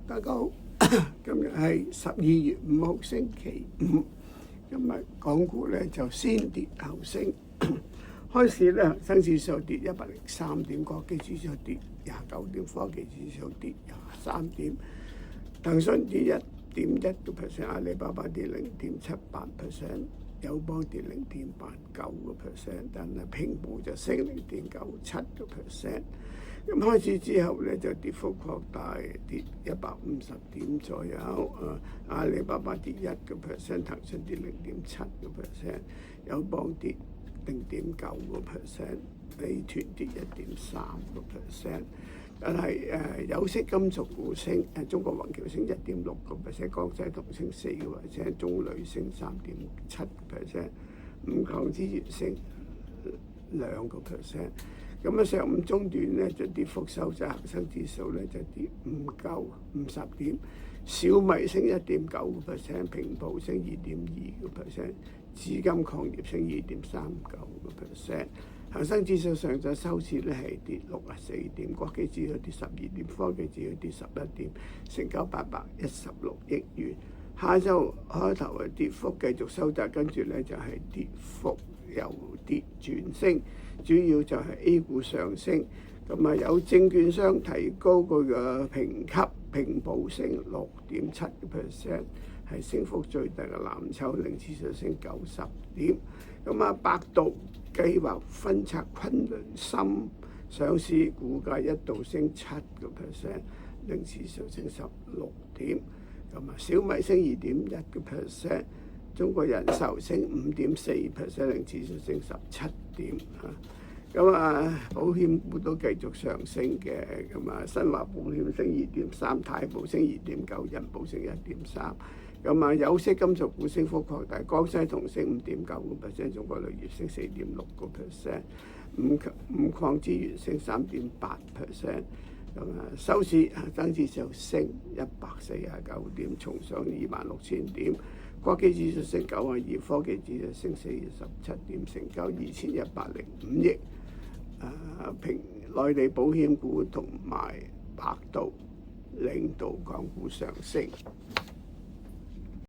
大家好，今日係12月5號星期五。今日港股咧就先跌後升，開市咧恒生指數跌103點，國際指數跌29點，科技指數跌23點，騰訊跌1.1%，阿里巴巴跌0.78%，友邦跌0.89%，但係平保就升0.97%。咁開始之後咧就跌幅擴大，跌150點左右。阿里巴巴跌1%，騰訊跌0.7%，友邦跌0.9%，美團跌1.3%。但係有色金屬股升，中國宏橋升1.6%，江西銅升4%，中鋁升3.7%，五礦資源升2%。咁上午中段咧就跌幅收窄，恒生指數咧就跌唔夠50點，小米升1.9%，平保升2.2%，紫金礦業升2.39%。恒生指數上晝收市咧係跌64點，國際指數跌12點，科技指數跌11點，成交816億元。下晝開頭嘅跌幅繼續收窄，跟住咧就係跌幅由跌轉升，主要就係 A 股上升。咁有證券商提高佢嘅評級，平保升6.7%，係升幅最大嘅藍籌，令指數升90點。百度計劃分拆昆侖深上市，股價一度升7%，令指數升16點。小米升2.1%，中國人壽升5.4%，令指數升17點。保險股都繼續上升嘅，新華保險升2.3%，太保升2.9%，人保升1.3%。有色金屬股升幅擴大，江西銅升5.9%，中國鋁業升4.6%，五礦資源升3.8%。收市恒生指數升149點，重上26,000點。國際指數升92，科技指數升47點，成交2105億。內地保險股同埋百度領導港股上升。